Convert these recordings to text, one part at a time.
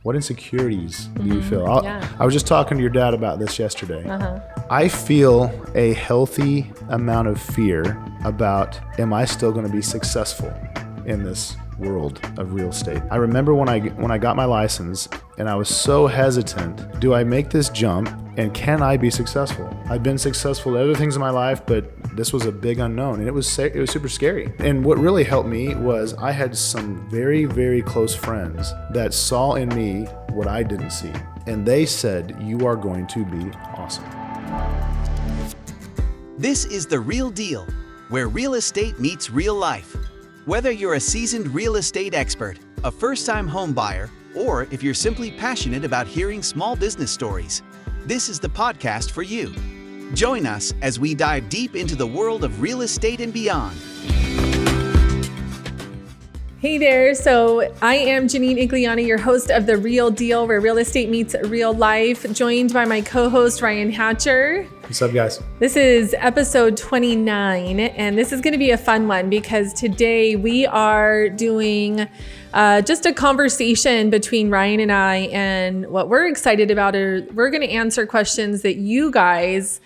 what insecurities do you feel? Yeah. I was just talking to your dad about this yesterday. Uh-huh. I feel a healthy amount of fear about, am I still going to be successful in this world of real estate? I remember when I got my license and I was so hesitant, do I make this jump and can I be successful? I've been successful at other things in my life, but this was a big unknown and it was super scary. And what really helped me was I had some very, very close friends that saw in me what I didn't see. And they said, you are going to be awesome. This is The Real Deal, where real estate meets real life. Whether you're a seasoned real estate expert, a first-time home buyer, or if you're simply passionate about hearing small business stories, this is the podcast for you. Join us as we dive deep into the world of real estate and beyond. Hey there. So I am Janine Igliani, your host of The Real Deal, where real estate meets real life, joined by my co-host, Ryan Hatcher. What's up, guys? This is episode 29, and this is going to be a fun one because today we are doing just a conversation between Ryan and I, and what we're excited about is we're going to answer questions that you guys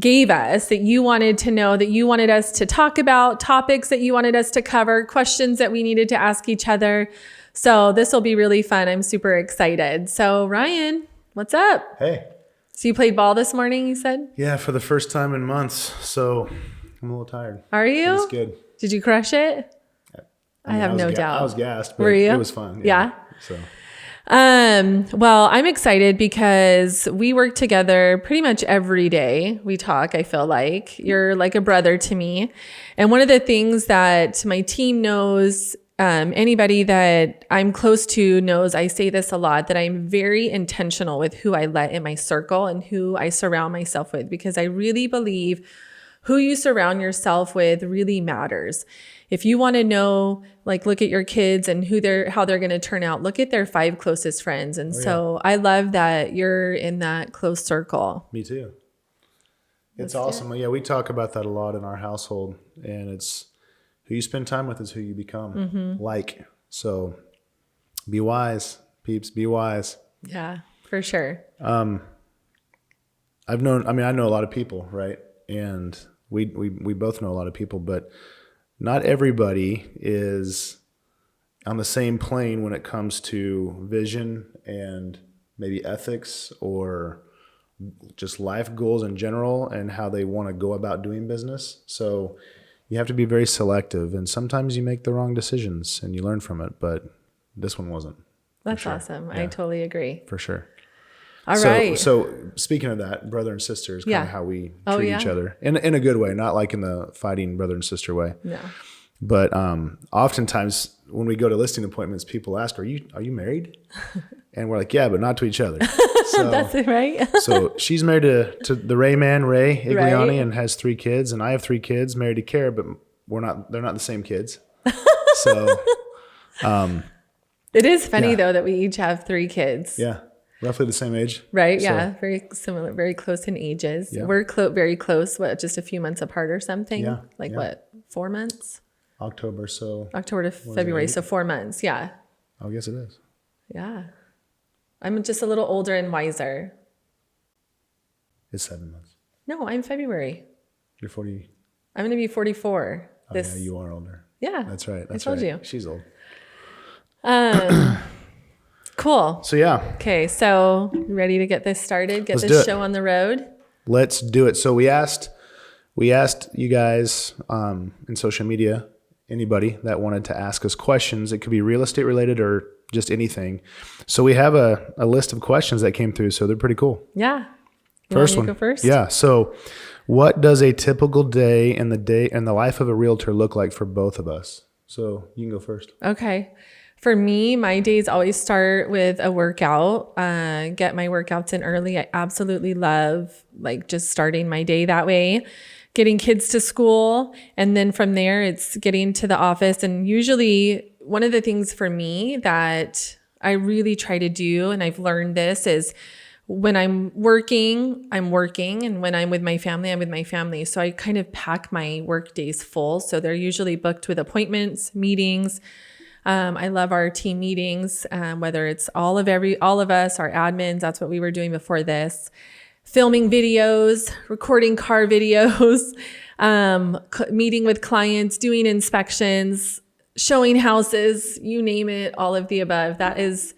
gave us, that you wanted to know, that you wanted us to talk about, topics that you wanted us to cover, questions that we needed to ask each other. So this will be really fun. I'm super excited. So Ryan, what's up? Hey. So you played ball this morning, you said? Yeah, for the first time in months. So I'm a little tired. Are you? It's good. Did you crush it? I mean, have no doubt. I was gassed, but Were you? It was fun. Yeah. So. Well, I'm excited because we work together pretty much every day. We talk, I feel like. You're like a brother to me. And one of the things that my team knows, anybody that I'm close to knows, I say this a lot, that I'm very intentional with who I let in my circle and who I surround myself with, because I really believe who you surround yourself with really matters. If you want to know, like, look at your kids and how they're going to turn out, look at their 5 closest friends. And so I love that you're in that close circle. Me too. It's awesome. Yeah, we talk about that a lot in our household, and it's who you spend time with is who you become. Like, so be wise, peeps, be wise. Yeah, for sure. I know a lot of people, right? And we both know a lot of people, but not everybody is on the same plane when it comes to vision and maybe ethics or just life goals in general and how they want to go about doing business. So you have to be very selective, and sometimes you make the wrong decisions and you learn from it, but this one wasn't. That's awesome. Yeah. I totally agree. For sure. All right. So speaking of that, brother and sister is kind of how we treat each other in a good way, not like in the fighting brother and sister way. No. But oftentimes when we go to listing appointments, people ask, "Are you married?" And we're like, "Yeah, but not to each other." So, that's it, right? So she's married to the Ray Igliani, and has 3 kids, and I have 3 kids, married to Kara, but they're not the same kids. So it is funny though that we each have 3 kids. Yeah. Roughly the same age. Right. So, yeah. Very similar, very close in ages. Yeah. We're very close. What, just a few months apart or something? Yeah. What, 4 months? October to February. So 4 months. Yeah. I guess it is. Yeah. I'm just a little older and wiser. It's 7 months. No, I'm February. You're 40. I'm going to be 44. Yeah, you are older. Yeah. That's right. I told you. She's old. Cool. So yeah. Okay. So ready to get this started? Get this show on the road? Let's do it. So we asked you guys in social media, anybody that wanted to ask us questions. It could be real estate related or just anything. So we have a list of questions that came through. So they're pretty cool. Yeah. First one. Go first? Yeah. So what does a typical day in the life of a realtor look like for both of us? So you can go first. Okay. For me, my days always start with a workout, get my workouts in early. I absolutely love just starting my day that way, getting kids to school. And then from there, it's getting to the office. And usually one of the things for me that I really try to do, and I've learned this, is when I'm working. And when I'm with my family, I'm with my family. So I kind of pack my work days full. So they're usually booked with appointments, meetings, I love our team meetings, whether it's all of us, our admins. That's what we were doing before this. Filming videos, recording car videos, meeting with clients, doing inspections, showing houses, you name it, all of the above. That is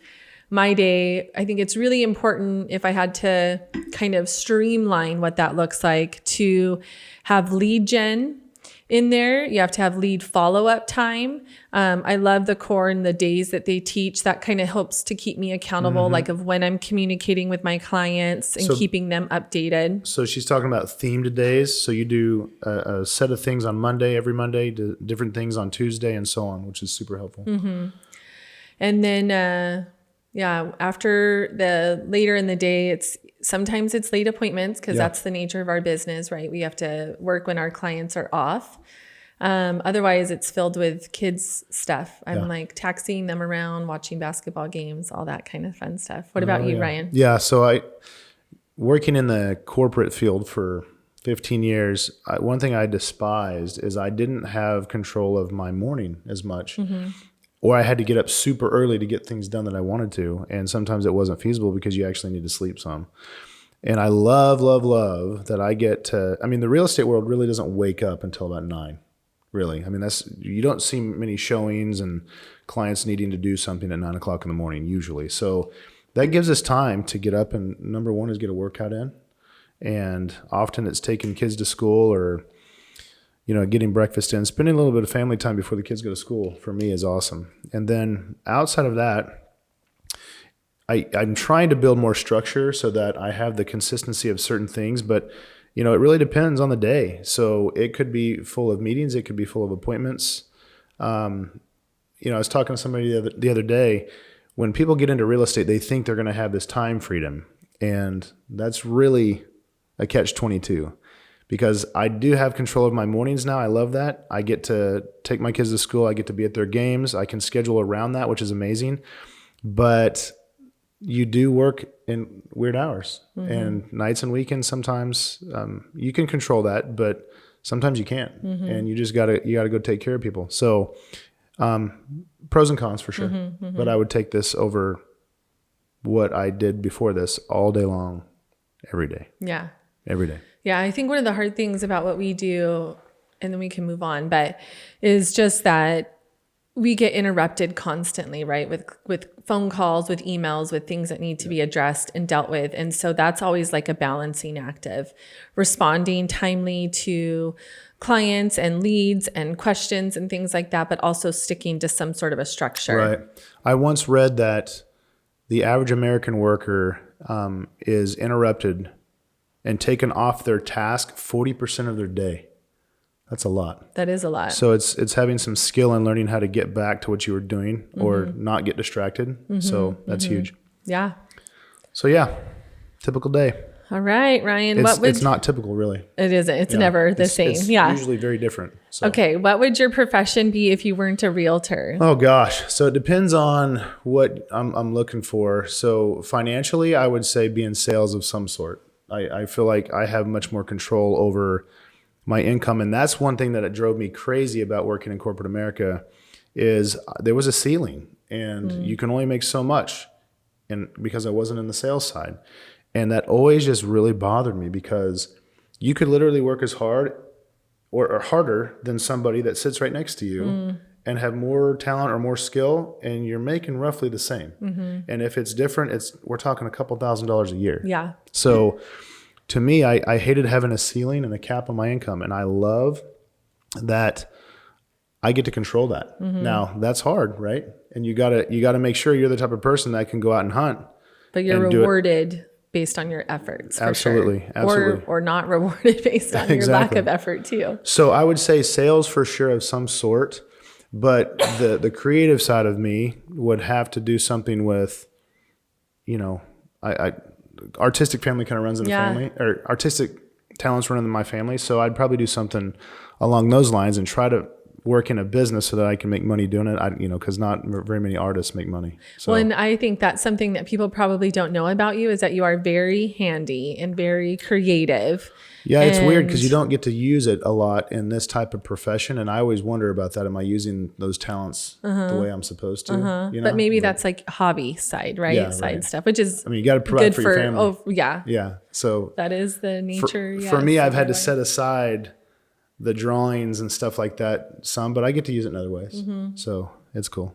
my day. I think it's really important, if I had to kind of streamline what that looks like, to have lead gen in there. You have to have lead follow-up time. I love the core and the days that they teach. That kind of helps to keep me accountable, like of when I'm communicating with my clients and keeping them updated. So she's talking about themed days. So you do a set of things on Monday, every Monday, different things on Tuesday, and so on, which is super helpful. And then, after later in the day, sometimes it's late appointments, because that's the nature of our business, right? We have to work when our clients are off. Otherwise, it's filled with kids stuff. I'm like taxiing them around, watching basketball games, all that kind of fun stuff. What about you, Ryan? Yeah. So working in the corporate field for 15 years, one thing I despised is I didn't have control of my morning as much. Or I had to get up super early to get things done that I wanted to. And sometimes it wasn't feasible because you actually need to sleep some. And I love that I get to, the real estate world really doesn't wake up until about 9, really. You don't see many showings and clients needing to do something at 9 o'clock in the morning usually. So that gives us time to get up, and number one is get a workout in. And often it's taking kids to school, or getting breakfast in. Spending a little bit of family time before the kids go to school for me is awesome. And then outside of that, I'm trying to build more structure so that I have the consistency of certain things, but it really depends on the day. So it could be full of meetings. It could be full of appointments. I was talking to somebody the other day. When people get into real estate, they think they're going to have this time freedom. And that's really a catch-22. Because I do have control of my mornings now. I love that. I get to take my kids to school. I get to be at their games. I can schedule around that, which is amazing. But you do work in weird hours and nights and weekends. Sometimes you can control that, but sometimes you can't. And you just gotta go take care of people. So pros and cons for sure. But I would take this over what I did before this all day long, every day. Yeah. Every day. Yeah, I think one of the hard things about what we do, and then we can move on, but is just that we get interrupted constantly, right? With phone calls, with emails, with things that need to be addressed and dealt with. And so that's always like a balancing act of responding timely to clients and leads and questions and things like that, but also sticking to some sort of a structure. Right. I once read that the average American worker is interrupted and taken off their task 40% of their day. That's a lot. That is a lot. So it's having some skill and learning how to get back to what you were doing or not get distracted. So that's huge. Yeah. So yeah, typical day. All right, Ryan. It's not typical, really. It isn't. It's never the same. It's yeah. usually very different. So. Okay. What would your profession be if you weren't a realtor? Oh gosh. So it depends on what I'm looking for. So financially, I would say be in sales of some sort. I feel like I have much more control over my income. And that's one thing that it drove me crazy about working in corporate America is there was a ceiling and you can only make so much, and because I wasn't in the sales side. And that always just really bothered me because you could literally work as hard or harder than somebody that sits right next to you and have more talent or more skill, and you're making roughly the same. And if it's different, we're talking a couple $1,000s a year. Yeah. So to me, I hated having a ceiling and a cap on my income, and I love that I get to control that. Now that's hard, right? And you gotta make sure you're the type of person that can go out and hunt. But you're rewarded based on your efforts. Absolutely. For sure. Absolutely. Or not rewarded based on your lack of effort too. So I would say sales for sure of some sort, but the creative side of me would have to do something with, artistic family kind of runs in the family, or artistic talents run in my family. So I'd probably do something along those lines and try to work in a business so that I can make money doing it. Because not very many artists make money. So. Well, and I think that's something that people probably don't know about you is that you are very handy and very creative. Yeah, it's weird because you don't get to use it a lot in this type of profession. And I always wonder about that. Am I using those talents the way I'm supposed to? But maybe that's like hobby side, right? Yeah, side right. stuff, which is you got to provide good for your family. Oh, yeah. Yeah. So That is the nature. for me, I've had to set aside the drawings and stuff like that some, but I get to use it in other ways. So it's cool.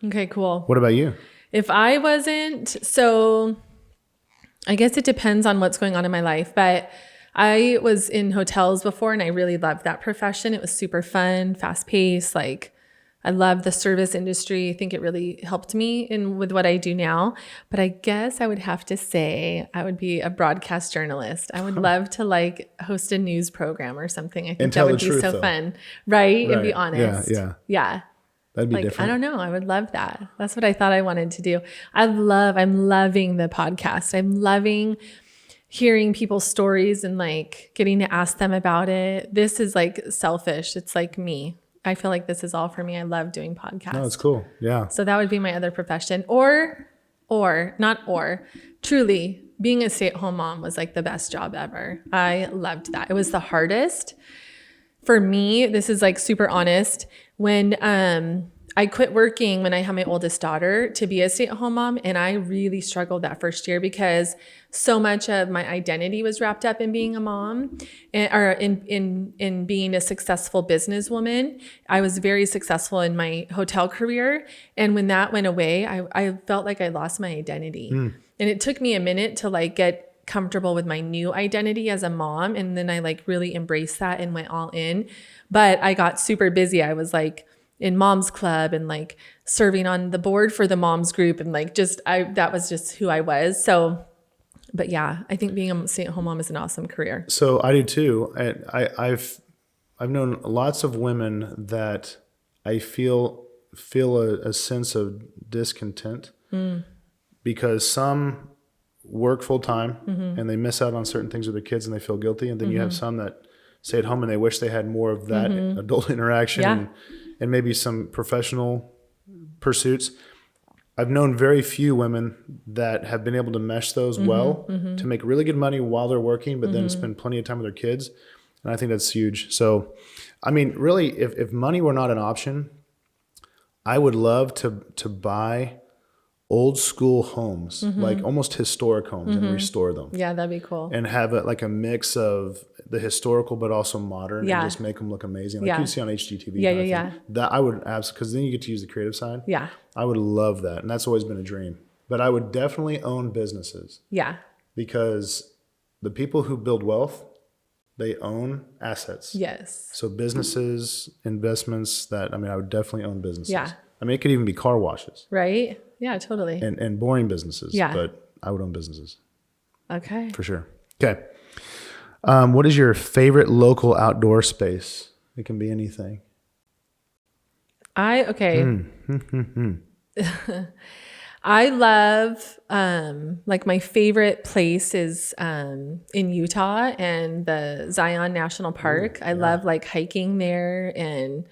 Okay, cool. What about you? If I wasn't, so I guess it depends on what's going on in my life, but I was in hotels before and I really loved that profession. It was super fun, fast paced. Like I love the service industry. I think it really helped me with what I do now. But I guess I would have to say I would be a broadcast journalist. I would love to like host a news program or something. I think that would be so fun, right? And be honest. Yeah. That'd be like, different. I don't know. I would love that. That's what I thought I wanted to do. I'm loving the podcast. I'm loving hearing people's stories and like getting to ask them about it. This is like selfish. It's like me. I feel like this is all for me. I love doing podcasts. No, it's cool. Yeah. So that would be my other profession. Truly being a stay-at-home mom was like the best job ever. I loved that. It was the hardest. For me, this is like super honest. When I quit working when I had my oldest daughter to be a stay-at-home mom, and I really struggled that first year because so much of my identity was wrapped up in being a mom or in being a successful businesswoman. I was very successful in my hotel career, and when that went away, I felt like I lost my identity. And it took me a minute to like get comfortable with my new identity as a mom. And then I like really embraced that and went all in. But I got super busy. I was like in mom's club and like serving on the board for the moms group. And like, that was just who I was. So, but yeah, I think being a stay-at-home mom is an awesome career. So I do too. And I've known lots of women that I feel a sense of discontent because some work full time and they miss out on certain things with their kids and they feel guilty. And then you have some that stay at home and they wish they had more of that adult interaction and maybe some professional pursuits. I've known very few women that have been able to mesh those well to make really good money while they're working, but then spend plenty of time with their kids. And I think that's huge. So, I mean, really, if money were not an option, I would love to buy old school homes, like almost historic homes and restore them. Yeah, that'd be cool. And have like a mix of the historical, but also modern and just make them look amazing. Like you see on HGTV. Yeah. That I would absolutely, because then you get to use the creative side. Yeah. I would love that. And that's always been a dream. But I would definitely own businesses. Yeah. Because the people who build wealth, they own assets. Yes. So businesses, investments I would definitely own businesses. Yeah. I mean, it could even be car washes. Right? Yeah, totally. And boring businesses. Yeah. But I would own businesses. Okay. For sure. Okay. What is your favorite local outdoor space? It can be anything. I love, like my favorite place is in Utah and the Zion National Park. I love like hiking there, and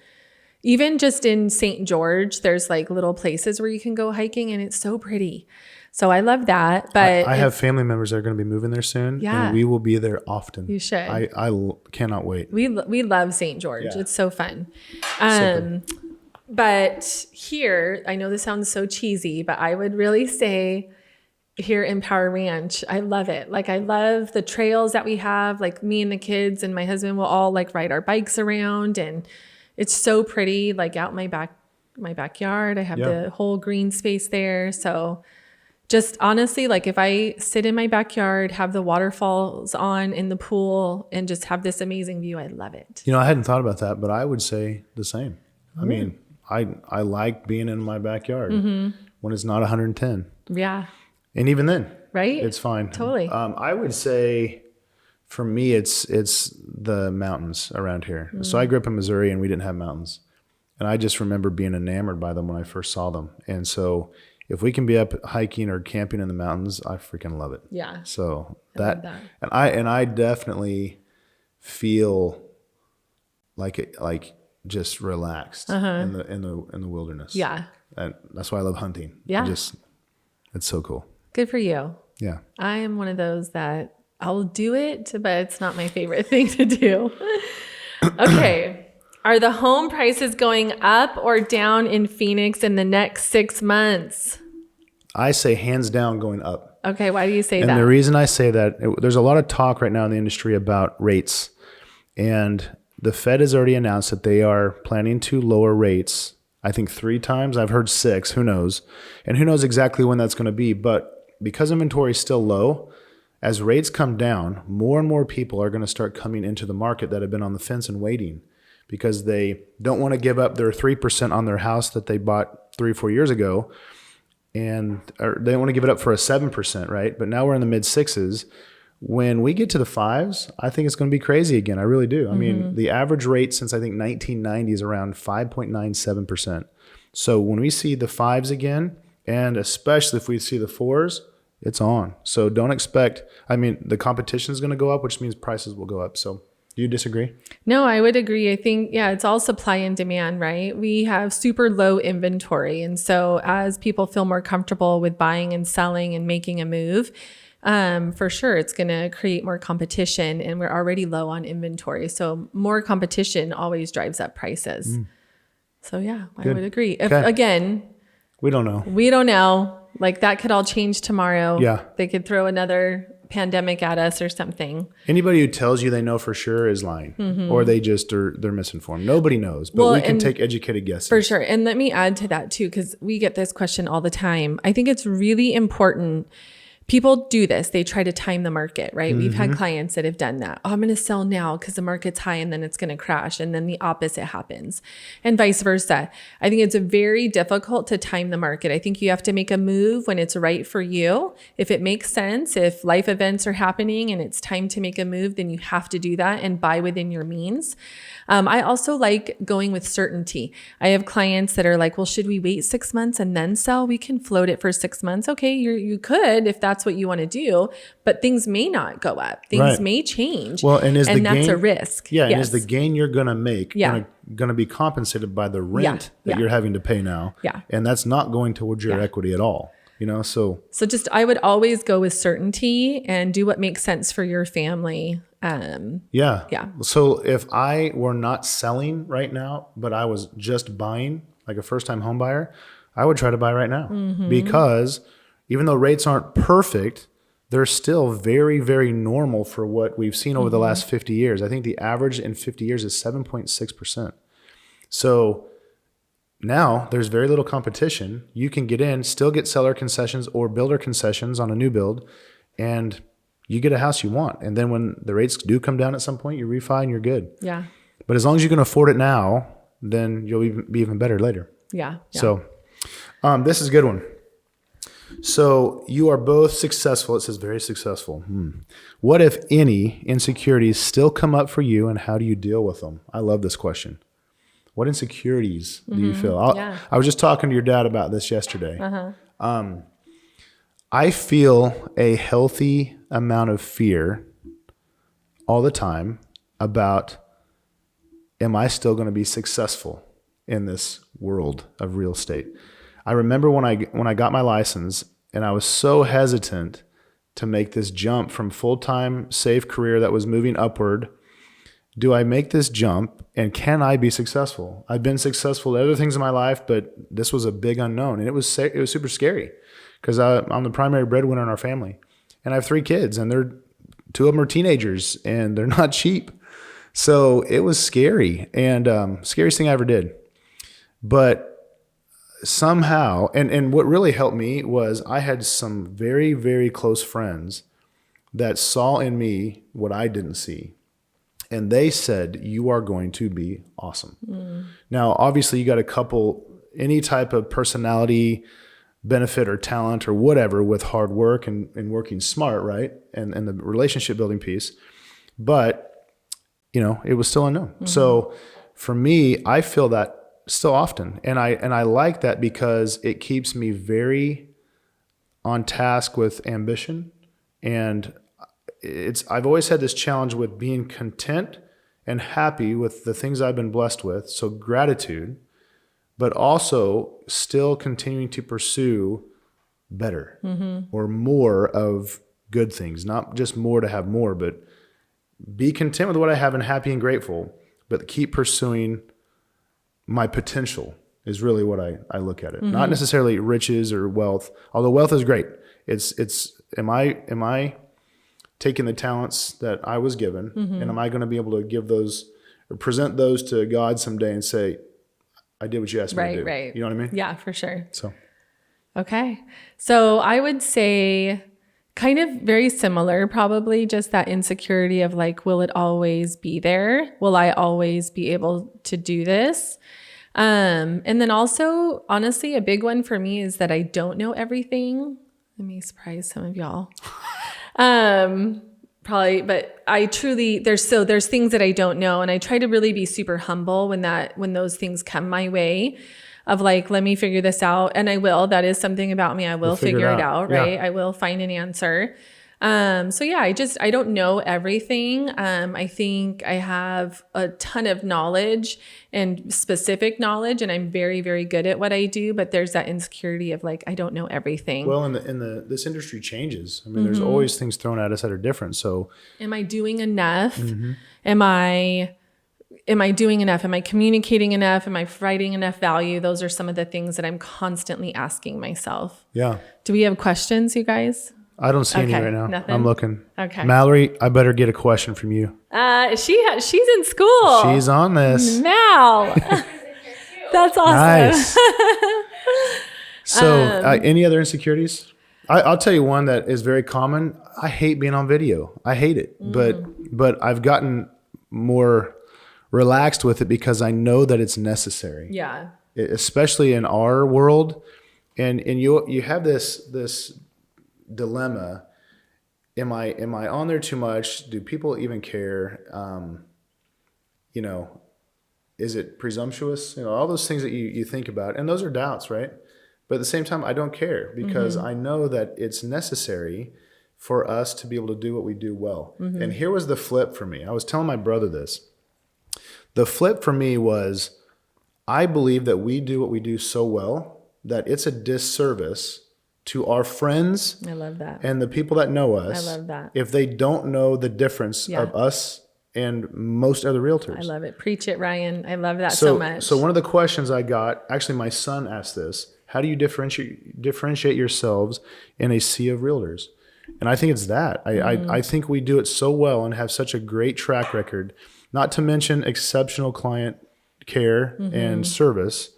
even just in St. George, there's like little places where you can go hiking and it's so pretty. So I love that. But I have family members that are going to be moving there soon. Yeah. And we will be there often. You should. I cannot wait. We love St. George. Yeah. It's so fun. But here, I know this sounds so cheesy, but I would really say here in Power Ranch, I love it. Like I love the trails that we have. Like me and the kids and my husband will all like ride our bikes around, and it's so pretty. Like out my backyard, I have the whole green space there. So just honestly, like if I sit in my backyard, have the waterfalls on in the pool, and just have this amazing view, I love it. You know, I hadn't thought about that, but I would say the same. I mean, I like being in my backyard when it's not 110. Yeah. And even then, right? It's fine. Totally. I would say for me, it's the mountains around here. So I grew up in Missouri and we didn't have mountains. And I just remember being enamored by them when I first saw them. And so if we can be up hiking or camping in the mountains, I freaking love it. Yeah. So I love that. And I definitely feel like just relaxed in the wilderness. Yeah. And that's why I love hunting. Yeah. It's so cool. Good for you. Yeah. I am one of those that I'll do it, but it's not my favorite thing to do. Okay. Are the home prices going up or down in Phoenix in the next 6 months? I say hands down going up. Okay. Why do you say And that? the reason I say that, there's a lot of talk right now in the industry about rates. And the Fed has already announced that they are planning to lower rates, I think 3 times. I've heard 6, who knows? And who knows exactly when that's going to be. But because inventory is still low, as rates come down, more and more people are going to start coming into the market that have been on the fence and waiting because they don't want to give up their 3% on their house that they bought 3 or 4 years ago. Or they don't want to give it up for a 7%, right? But now we're in the mid 6s. When we get to the 5s, I think it's going to be crazy again. I really do. I mean, the average rate since I think 1990 is around 5.97%. So when we see the 5s again, and especially if we see the 4s, it's on. So don't expect, the competition is going to go up, which means prices will go up. So do you disagree? No, I would agree. I think, it's all supply and demand, right? We have super low inventory. And so as people feel more comfortable with buying and selling and making a move, for sure, it's going to create more competition, and we're already low on inventory. So more competition always drives up prices. So I would agree. Again, we don't know. We don't know. Like that could all change tomorrow. Yeah. They could throw another pandemic at us or something. Anybody who tells you they know for sure is lying, or they're misinformed. Nobody knows, but we can take educated guesses. For sure. And let me add to that too, because we get this question all the time. I think it's really important. People do this. They try to time the market, right? We've had clients that have done that. Oh, I'm going to sell now because the market's high and then it's going to crash. And then the opposite happens and vice versa. I think it's very difficult to time the market. I think you have to make a move when it's right for you. If it makes sense, if life events are happening and it's time to make a move, then you have to do that and buy within your means. I also like going with certainty. I have clients that are like, well, should we wait 6 months and then sell? We can float it for 6 months. Okay, you could if that's what you want to do, but things may not go up. Things may change. Well, and that's a risk. Yeah, and is the gain you're going to make going to be compensated by the rent that you're having to pay now? Yeah. And that's not going towards your equity at all. So just I would always go with certainty and do what makes sense for your family. So if I were not selling right now, but I was just buying, like a first-time home buyer, I would try to buy right now because even though rates aren't perfect, they're still very, very normal for what we've seen over the last 50 years. I think the average in 50 years is 7.6%. So now there's very little competition. You can get in, still get seller concessions or builder concessions on a new build, and you get a house you want. And then when the rates do come down at some point, you refi and you're good. Yeah. But as long as you can afford it now, then you'll be even better later. Yeah. So this is a good one. So you are both successful. It says very successful. What, if any, insecurities still come up for you, and how do you deal with them? I love this question. What insecurities do you feel? I was just talking to your dad about this yesterday. I feel a healthy amount of fear all the time about, am I still going to be successful in this world of real estate? I remember when I got my license, and I was so hesitant to make this jump from full-time safe career that was moving upward. Do I make this jump, and can I be successful? I've been successful at other things in my life, but this was a big unknown, and it was super scary because I'm the primary breadwinner in our family, and I have 3 kids, and 2 of them are teenagers, and they're not cheap. So it was scary, and scariest thing I ever did. But somehow, and what really helped me was I had some very, very close friends that saw in me what I didn't see. And they said, you are going to be awesome. Now, obviously, you got to couple any type of personality benefit or talent or whatever with hard work and working smart, right? And the relationship building piece. But, it was still unknown. So for me, I feel that still often. And I like that because it keeps me very on task with ambition. And I've always had this challenge with being content and happy with the things I've been blessed with. So gratitude, but also still continuing to pursue better or more of good things, not just more to have more, but be content with what I have and happy and grateful, but keep pursuing my potential is really what I look at it. Not necessarily riches or wealth, although wealth is great. It's am I taking the talents that I was given and am I going to be able to give those or present those to God someday and say, I did what you asked me to do. Right. You know what I mean? Yeah, for sure. So, okay. So I would say kind of very similar, probably just that insecurity of like, will it always be there? Will I always be able to do this? And then also, honestly, a big one for me is that I don't know everything. Let me surprise some of y'all. Probably, but I truly, there's things that I don't know. And I try to really be super humble when those things come my way of like, let me figure this out. And I will, that is something about me. I will figure it out, right? Yeah. I will find an answer. So yeah, I don't know everything. I think I have a ton of knowledge and specific knowledge, and I'm very, very good at what I do, but there's that insecurity of like, I don't know everything. Well, this industry changes. I mean, there's always things thrown at us that are different. So am I doing enough? Am I doing enough? Am I communicating enough? Am I providing enough value? Those are some of the things that I'm constantly asking myself. yeah. Do we have questions, you guys? I don't see any Okay, right now. nothing? I'm looking. Okay. Mallory, I better get a question from you. She's in school. She's on this. Mal. That's awesome. Nice. So any other insecurities? I'll tell you one that is very common. I hate being on video. I hate it. But I've gotten more relaxed with it because I know that it's necessary. Yeah. Especially in our world. And you have this dilemma. Am I on there too much? Do people even care? Is it presumptuous? All those things that you think about, and those are doubts, right? But at the same time, I don't care because I know that it's necessary for us to be able to do what we do well. And here was the flip for me. I was telling my brother this. The flip for me was, I believe that we do what we do so well that it's a disservice to our friends. I love that. And the people that know us. I love that. If they don't know the difference of us and most other realtors. I love it. Preach it, Ryan. I love that so much. So one of the questions I got, actually my son asked this, how do you differentiate yourselves in a sea of realtors? And I think it's that. I think we do it so well and have such a great track record, not to mention exceptional client care and service.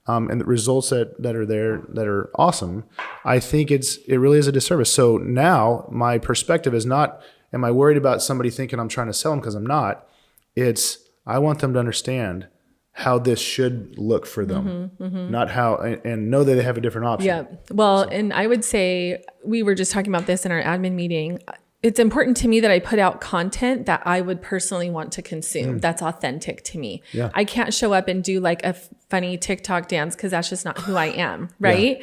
And the results that are there that are awesome. I think it really is a disservice. So now my perspective is not, am I worried about somebody thinking I'm trying to sell them? Because I'm not. It's, I want them to understand how this should look for them, not how, and know that they have a different option. Yeah. Well, and I would say, we were just talking about this in our admin meeting. It's important to me that I put out content that I would personally want to consume. That's authentic to me. Yeah. I can't show up and do like a funny TikTok dance because that's just not who I am. Right.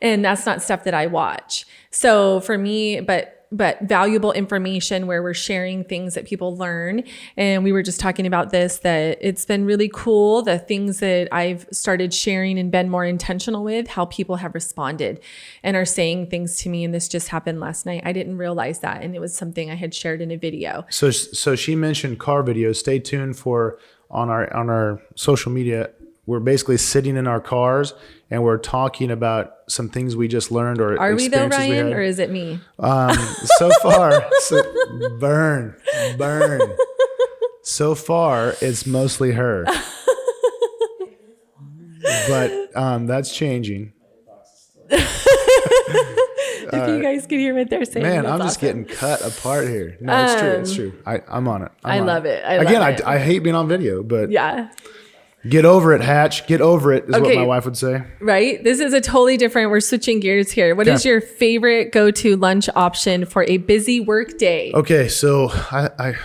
And that's not stuff that I watch. So for me, but valuable information where we're sharing things that people learn. And we were just talking about this, that it's been really cool, the things that I've started sharing and been more intentional with, how people have responded and are saying things to me. And this just happened last night. I didn't realize that. And it was something I had shared in a video. So she mentioned car videos. Stay tuned for on our social media. We're basically sitting in our cars and we're talking about some things we just learned or are we though, experiences we Ryan, had. or is it me? So far, burn. So far, it's mostly her. But that's changing. If you guys could hear what they're saying. Man, that's I'm just awesome. getting cut apart here. No, it's true. It's true. I'm on it. I love it. I hate being on video, but yeah. Get over it, Hatch. Get over it is what my wife would say. Right? This is a totally different, we're switching gears here. What is your favorite go-to lunch option for a busy work day? Okay, so I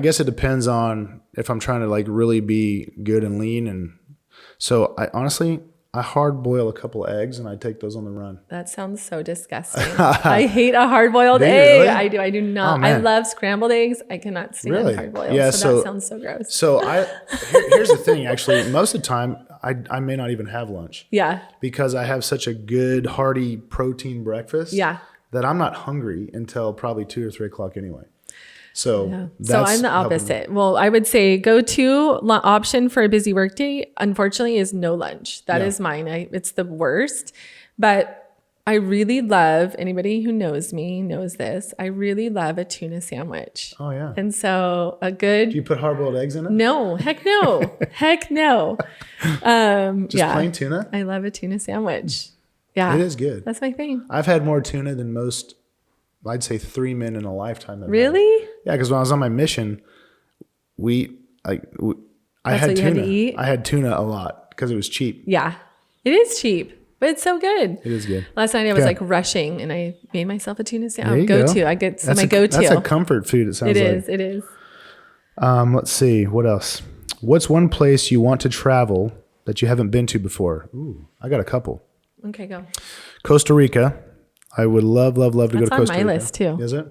guess it depends on if I'm trying to like really be good and lean. And so I honestly, I hard boil a couple eggs and I take those on the run. That sounds so disgusting. I hate a hard boiled Do you egg. really? I do not. Oh, I man. love scrambled eggs. I cannot stand hard boiled. Yeah, so that sounds so gross. So here's the thing, actually. Most of the time, I may not even have lunch. Yeah. Because I have such a good, hearty protein breakfast. Yeah. That I'm not hungry until probably 2 or 3 o'clock anyway. So Yeah. that's So I'm the opposite. Well, I would say go-to option for a busy workday, unfortunately, is no lunch. That is mine. It's the worst. But I really love, anybody who knows me knows this, I really love a tuna sandwich. Oh, yeah. And so a good... Do you put hard-boiled eggs in it? No. Heck no. Heck no. Just plain tuna? I love a tuna sandwich. Yeah. It is good. That's my thing. I've had more tuna than most, I'd say 3 men in a lifetime. Really? Yeah, because when I was on my mission, I had what you tuna. had to eat? I had tuna a lot because it was cheap. Yeah. It is cheap, but it's so good. It is good. Last night I was Okay. like rushing and I made myself a tuna There sandwich. you Go-to. go. I get That's my go-to. That's a comfort food, it sounds It like. is. It is. Let's see. What else? What's one place you want to travel that you haven't been to before? Ooh, I got a couple. Okay, go. Costa Rica. I would love to go to That's Costa on Rica. my list too. Is it?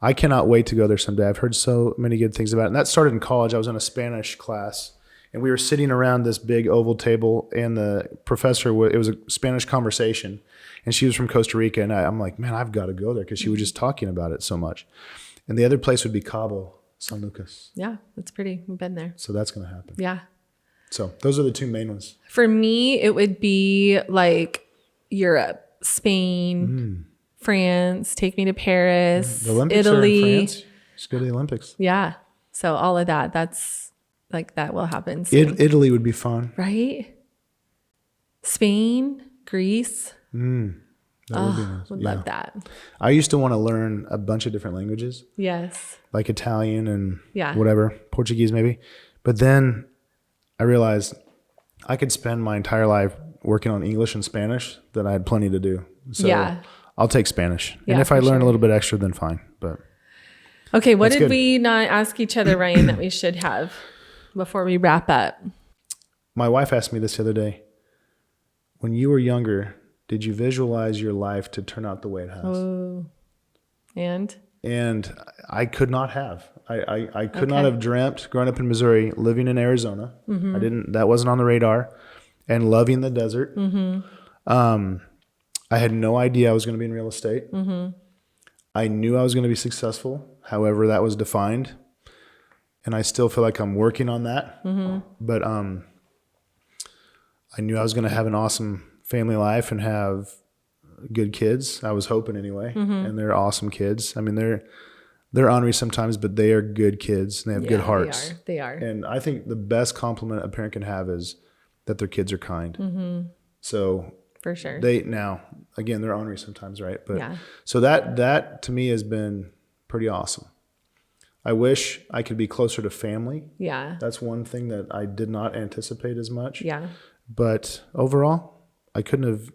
I cannot wait to go there someday. I've heard so many good things about it. And that started in college. I was in a Spanish class, and we were sitting around this big oval table, and the professor, it was a Spanish conversation, and she was from Costa Rica. And I'm like, man, I've got to go there because she was just talking about it so much. And the other place would be Cabo San Lucas. Yeah, it's pretty. We've been there. So that's going to happen. Yeah. So those are the 2 main ones. For me, it would be like Europe, Spain, France, take me to Paris, The Olympics Italy. are in France. Just go to the Olympics. Yeah. So all of that, that's like, that will happen soon. Italy would be fun. Right? Spain, Greece. That would be nice. Would Yeah. love that. I used to want to learn a bunch of different languages, Yes. like Italian and Yeah. whatever, Portuguese maybe. But then I realized I could spend my entire life working on English and Spanish, that I had plenty to do. So Yeah. I'll take Spanish. And Yeah, if I for learn sure. a little bit extra, then fine. But Okay. What That's did good. we not ask each other, Ryan, that we should have before we wrap up? my wife asked me this the other day. When you were younger, did you visualize your life to turn out the way it has? Oh, and And I could not have. I could not Okay. have dreamt growing up in Missouri, living in Arizona. Mm-hmm. That wasn't on the radar, and loving the desert. Mm-hmm. I had no idea I was going to be in real estate. Mm-hmm. I knew I was going to be successful, however that was defined. And I still feel like I'm working on that. Mm-hmm. But I knew I was going to have an awesome family life and have good kids. I was hoping anyway. Mm-hmm. And they're awesome kids. I mean, they're ornery sometimes, but they are good kids and they have good hearts. They are. And I think the best compliment a parent can have is that their kids are kind. Mm-hmm. So For sure. now again, they're ornery sometimes, right? But Yeah. so that to me has been pretty awesome. I wish I could be closer to family. Yeah. That's one thing that I did not anticipate as much. Yeah. But overall, I couldn't have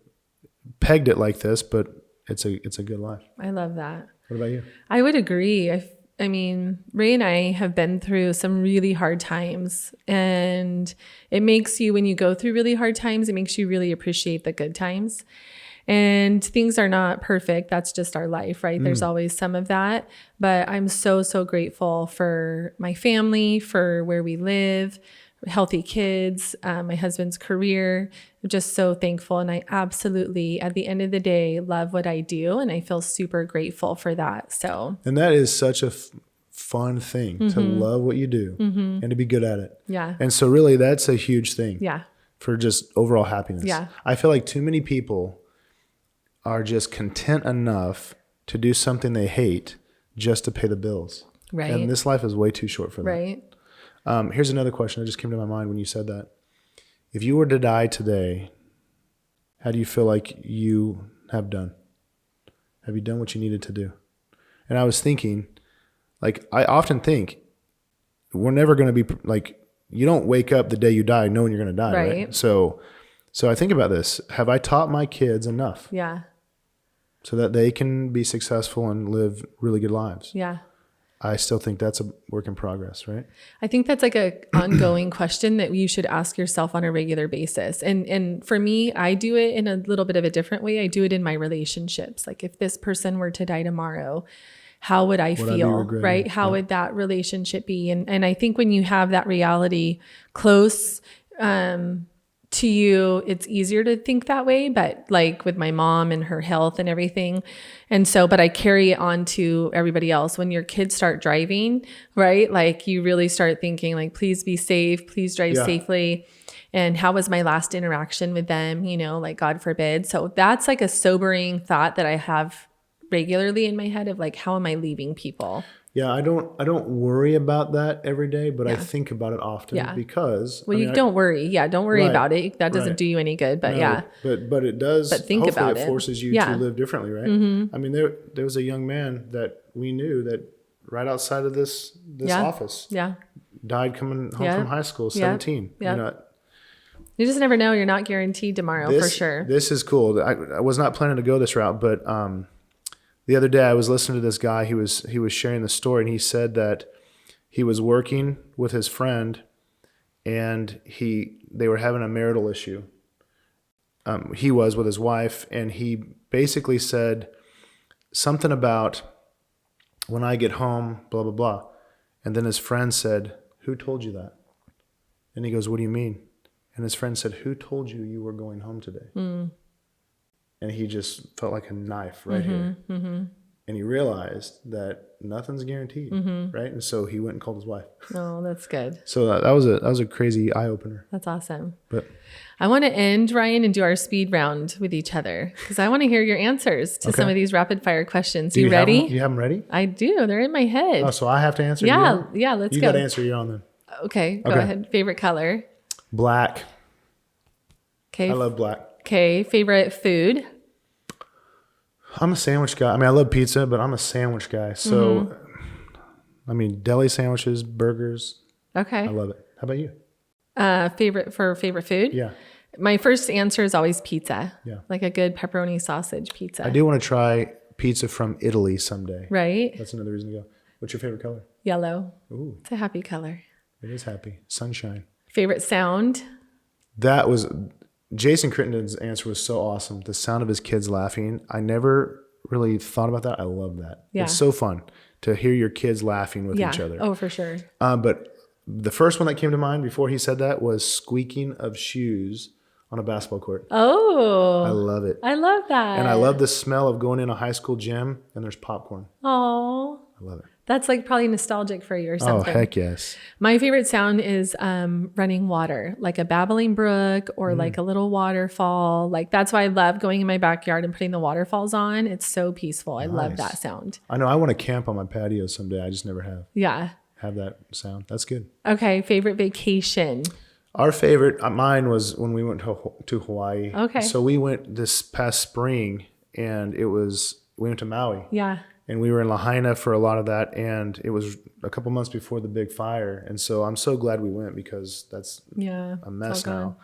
pegged it like this, but it's a good life. I love that. What about you? I would agree. I mean, Ray and I have been through some really hard times, and it makes you, when you go through really hard times, it makes you really appreciate the good times. And things are not perfect. That's just our life, right? There's always some of that. But I'm so, so grateful for my family, for where we live, healthy kids, my husband's career. I'm just so thankful. And I absolutely, at the end of the day, love what I do. And I feel super grateful for that. So, And that is such a fun thing to love what you do and to be good at it. yeah. And so really that's a huge thing Yeah. for just overall happiness. Yeah. I feel like too many people are just content enough to do something they hate just to pay the bills. Right. And this life is way too short for that. Right. Here's another question that just came to my mind when you said that. If you were to die today, how do you feel like you have done? Have you done what you needed to do? And I was thinking, like, I often think we're never going to be like, you don't wake up the day you die knowing you're going to die, right? Right. So I think about this. Have I taught my kids enough Yeah. so that they can be successful and live really good lives? Yeah. I still think that's a work in progress, right? I think that's like a ongoing question that you should ask yourself on a regular basis. And for me, I do it in a little bit of a different way. I do it in my relationships. Like if this person were to die tomorrow, how would I feel, right? How would that relationship be? And I think when you have that reality close to you, it's easier to think that way. But like with my mom and her health and everything. And so, but I carry it on to everybody else. When your kids start driving, right? Like you really start thinking like, please be safe, please drive safely. And how was my last interaction with them? You know, like God forbid. So that's like a sobering thought that I have regularly in my head of like, how am I leaving people? Yeah, I don't worry about that every day, but I think about it often because don't worry. Yeah, don't worry about it. That doesn't do you any good. But but it does. But think hopefully about it it. forces you to live differently, right? I mean, there was a young man that we knew that right outside of this office, died coming home from high school, 17. Yeah. You know, you just never know. You're not guaranteed tomorrow for sure. This is cool. I was not planning to go this route, but the other day I was listening to this guy. He was sharing the story, and he said that he was working with his friend, and they were having a marital issue. He was with his wife, and he basically said something about when I get home, blah blah blah, and then his friend said, "Who told you that?" And he goes, "What do you mean?" And his friend said, "Who told you you were going home today?" And he just felt like a knife right here. And he realized that nothing's guaranteed, right? And so he went and called his wife. Oh, that's good. So that was a crazy eye opener. That's awesome. But I want to end, Ryan, and do our speed round with each other because I want to hear your answers to some of these rapid fire questions. You ready? You have them ready? I do. They're in my head. Oh, so I have to answer? Yeah. Yeah. Let's go. You got to answer your own then. Okay. Go ahead. Favorite color? Black. Okay. I love black. Okay. Favorite food? I'm a sandwich guy. I mean, I love pizza, but I'm a sandwich guy. So, I mean, deli sandwiches, burgers. Okay. I love it. How about you? Favorite food? Yeah. My first answer is always pizza. Yeah. Like a good pepperoni sausage pizza. I do want to try pizza from Italy someday. Right? That's another reason to go. What's your favorite color? Yellow. Ooh. It's a happy color. It is happy. Sunshine. Favorite sound? That was Jason Crittenden's answer was so awesome. The sound of his kids laughing. I never really thought about that. I love that. Yeah. It's so fun to hear your kids laughing with each other. Oh, for sure. But the first one that came to mind before he said that was squeaking of shoes on a basketball court. Oh. I love it. I love that. And I love the smell of going in a high school gym and there's popcorn. Oh. I love it. That's like probably nostalgic for you or something. Oh, heck yes. My favorite sound is running water, like a babbling brook or like a little waterfall. Like that's why I love going in my backyard and putting the waterfalls on. It's so peaceful. I love that sound. I know. I want to camp on my patio someday. I just never have. Yeah. Have that sound. That's good. Okay. Favorite vacation? Our favorite, mine was when we went to Hawaii. Okay. So we went this past spring and we went to Maui. Yeah. And we were in Lahaina for a lot of that. And it was a couple months before the big fire. And so I'm so glad we went because that's a mess now.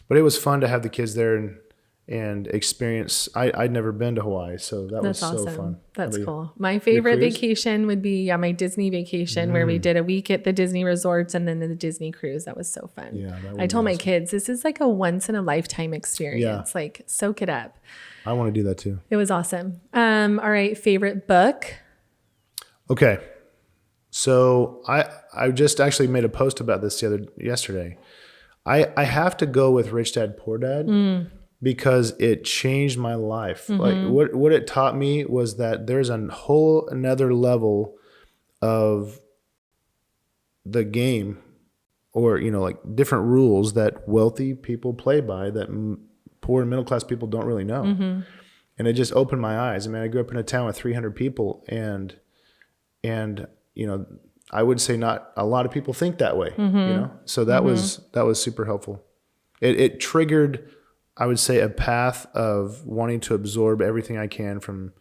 But it was fun to have the kids there and experience. I'd never been to Hawaii. So that's awesome. So fun. That's cool. My favorite vacation would be my Disney vacation where we did a week at the Disney resorts and then the Disney cruise. That was so fun. Yeah, I told my kids, this is like a once in a lifetime experience. Yeah. Like soak it up. I want to do that too. It was awesome. All right. Favorite book? Okay. So I just actually made a post about this yesterday. I have to go with Rich Dad Poor Dad because it changed my life. Like what it taught me was that there's a whole another level of the game or, like different rules that wealthy people play by that poor and middle class people don't really know. And it just opened my eyes. I mean, I grew up in a town with 300 people and I would say not a lot of people think that way, So that was super helpful. It triggered, I would say, a path of wanting to absorb everything I can from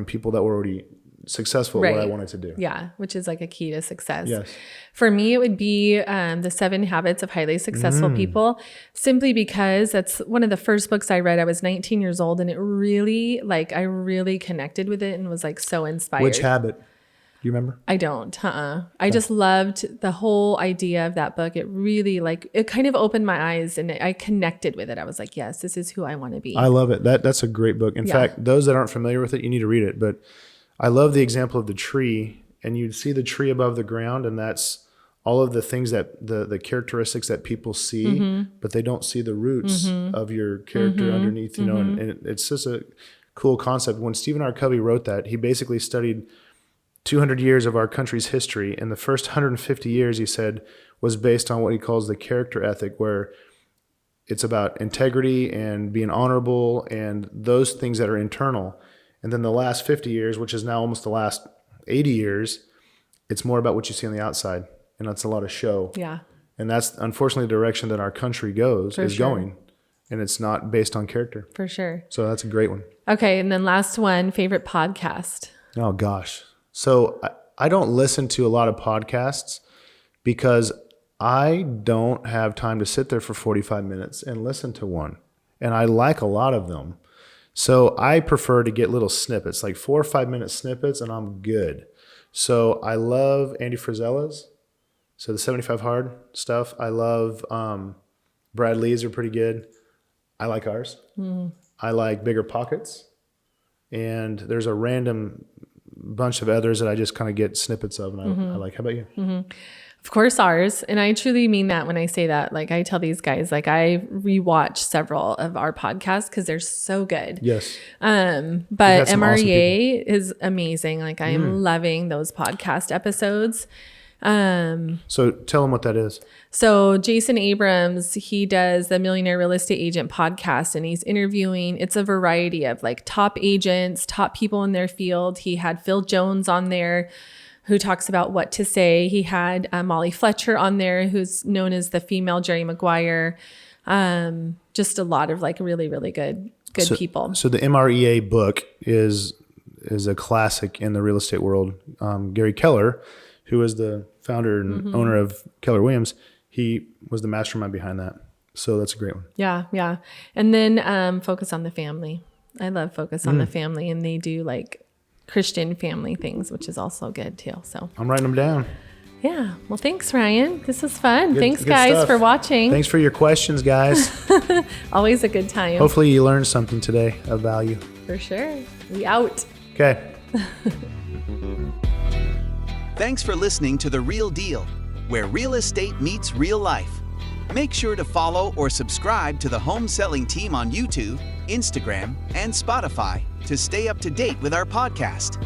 people that were already successful at what I wanted to do. Yeah, which is like a key to success. Yes. For me, it would be the 7 Habits of Highly Successful People, simply because that's one of the first books I read. I was 19 years old and it really, I really connected with it and was like so inspired. Which habit? You remember? I don't. I just loved the whole idea of that book. It really it kind of opened my eyes and I connected with it. I was like, yes, this is who I want to be. I love it. That's a great book. In fact, those that aren't familiar with it, you need to read it. But I love the example of the tree, and you see the tree above the ground, and that's all of the things that the characteristics that people see, but they don't see the roots of your character underneath, you know, and it's just a cool concept. When Stephen R. Covey wrote that, he basically studied 200 years of our country's history, and the first 150 years, he said, was based on what he calls the character ethic, where it's about integrity and being honorable and those things that are internal. And then the last 50 years, which is now almost the last 80 years, it's more about what you see on the outside, and that's a lot of show. Yeah. And that's unfortunately the direction that our country going, and it's not based on character. For sure. So that's a great one. Okay, and then last one, favorite podcast. Oh gosh. So I don't listen to a lot of podcasts because I don't have time to sit there for 45 minutes and listen to one. And I like a lot of them. So I prefer to get little snippets, like 4 or 5 minute snippets, and I'm good. So I love Andy Frisella's. So the 75 Hard stuff. I love Brad Lee's are pretty good. I like ours. I like Bigger Pockets. And there's a random bunch of others that I just kind of get snippets of, and I like. How about you? Of course, ours. And I truly mean that when I say that. Like, I tell these guys, like, I rewatch several of our podcasts because they're so good. Yes. But MREA is amazing. Like, I am loving those podcast episodes. So tell them what that is. So Jason Abrams, he does the Millionaire Real Estate Agent podcast, and he's interviewing, it's a variety of like top agents, top people in their field. He had Phil Jones on there who talks about what to say. He had Molly Fletcher on there, who's known as the female Jerry Maguire. Just a lot of like really, really good people. So the MREA book is a classic in the real estate world. Gary Keller, who is the founder and owner of Keller Williams, he was the mastermind behind that. So that's a great one. Yeah, yeah. And then Focus on the Family. I love Focus on the Family, and they do like Christian family things, which is also good too. So I'm writing them down. Yeah. Well, thanks, Ryan. This was fun. Thanks, good guys, stuff. for watching. Thanks for your questions, guys. Always a good time. Hopefully you learned something today of value. For sure. We out. Okay. Thanks for listening to The Real Deal, where real estate meets real life. Make sure to follow or subscribe to the Home Selling Team on YouTube, Instagram, and Spotify to stay up to date with our podcast.